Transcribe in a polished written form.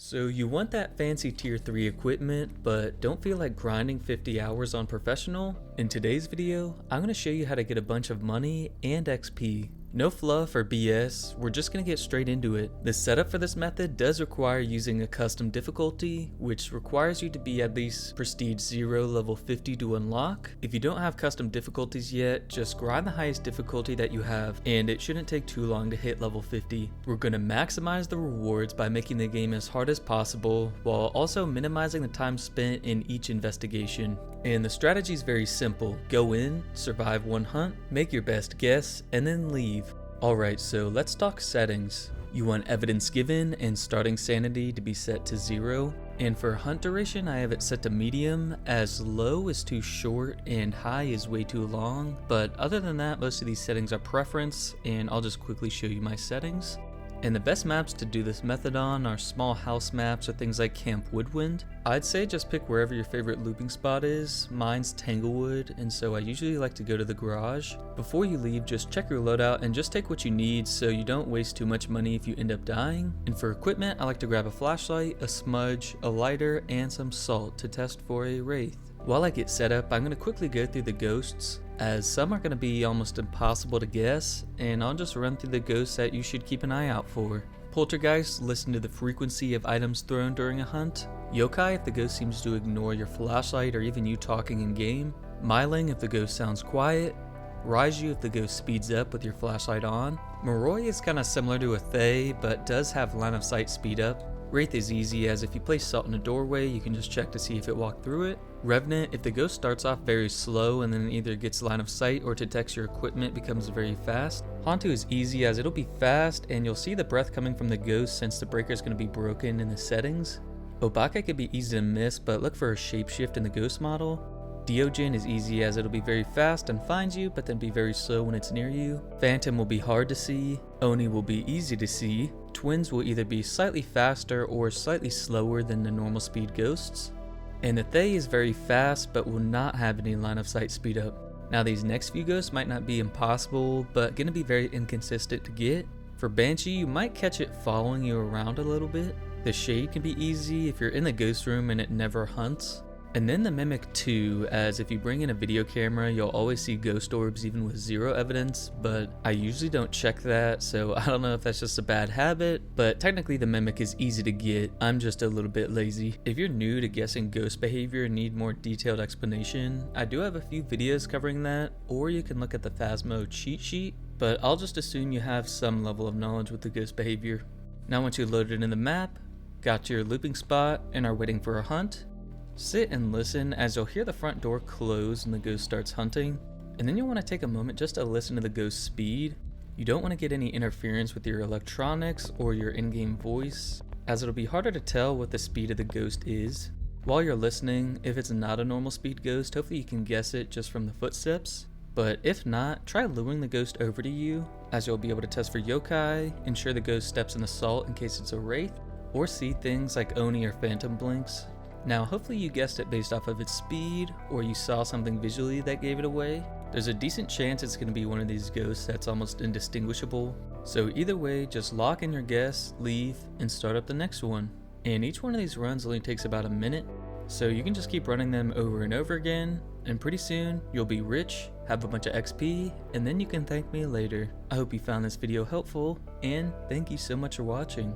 So you want that fancy tier 3 equipment, but don't feel like grinding 50 hours on professional? In today's video, I'm going to show you how to get a bunch of money and XP. No fluff or BS, we're just going to get straight into it. The setup for this method does require using a custom difficulty, which requires you to be at least Prestige 0 level 50 to unlock. If you don't have custom difficulties yet, just grind the highest difficulty that you have, and it shouldn't take too long to hit level 50. We're going to maximize the rewards by making the game as hard as possible, while also minimizing the time spent in each investigation. And the strategy is very simple. Go in, survive one hunt, make your best guess, and then leave. Alright, so let's talk settings. You want evidence given and starting sanity to be set to 0. And for hunt duration, I have it set to medium, as low is too short and high is way too long. But other than that, most of these settings are preference, and I'll just quickly show you my settings. And the best maps to do this method on are small house maps or things like Camp Woodwind. I'd say just pick wherever your favorite looping spot is. Mine's Tanglewood, and so I usually like to go to the garage. Before you leave, just check your loadout and just take what you need so you don't waste too much money if you end up dying. And for equipment, I like to grab a flashlight, a smudge, a lighter, and some salt to test for a wraith. While I get set up, I'm going to quickly go through the ghosts, as some are going to be almost impossible to guess, and I'll just run through the ghosts that you should keep an eye out for. Poltergeist, listen to the frequency of items thrown during a hunt. Yokai, if the ghost seems to ignore your flashlight or even you talking in game. Myling, if the ghost sounds quiet. Raiju, if the ghost speeds up with your flashlight on. Moroi is kind of similar to a Thay, but does have line of sight speed up. Wraith is easy, as if you place salt in a doorway, you can just check to see if it walked through it. Revenant, if the ghost starts off very slow and then either gets line of sight or detects your equipment, becomes very fast. Hantu is easy, as it'll be fast and you'll see the breath coming from the ghost since the breaker is going to be broken in the settings. Obake could be easy to miss, but look for a shapeshift in the ghost model. Diogen is easy, as it'll be very fast and find you, but then be very slow when it's near you. Phantom will be hard to see. Oni will be easy to see. Twins will either be slightly faster or slightly slower than the normal speed ghosts. And the Thay is very fast, but will not have any line of sight speed up. Now these next few ghosts might not be impossible, but gonna be very inconsistent to get. For Banshee, you might catch it following you around a little bit. The Shade can be easy if you're in the ghost room and it never hunts. And then the Mimic too, as if you bring in a video camera, you'll always see ghost orbs even with 0 evidence, but I usually don't check that, so I don't know if that's just a bad habit, but technically the Mimic is easy to get. I'm just a little bit lazy. If you're new to guessing ghost behavior and need more detailed explanation, I do have a few videos covering that, or you can look at the Phasmo cheat sheet, but I'll just assume you have some level of knowledge with the ghost behavior. Now once you're loaded in the map, got to your looping spot, and are waiting for a hunt, sit and listen, as you'll hear the front door close and the ghost starts hunting. And then you'll want to take a moment just to listen to the ghost's speed. You don't want to get any interference with your electronics or your in-game voice, as it'll be harder to tell what the speed of the ghost is. While you're listening, if it's not a normal speed ghost, hopefully you can guess it just from the footsteps. But if not, try luring the ghost over to you, as you'll be able to test for yokai, ensure the ghost steps in the salt in case it's a wraith, or see things like Oni or Phantom blinks. Now hopefully you guessed it based off of its speed, or you saw something visually that gave it away. There's a decent chance it's going to be one of these ghosts that's almost indistinguishable. So either way, just lock in your guess, leave, and start up the next one. And each one of these runs only takes about a minute, so you can just keep running them over and over again, and pretty soon you'll be rich, have a bunch of XP, and then you can thank me later. I hope you found this video helpful, and thank you so much for watching.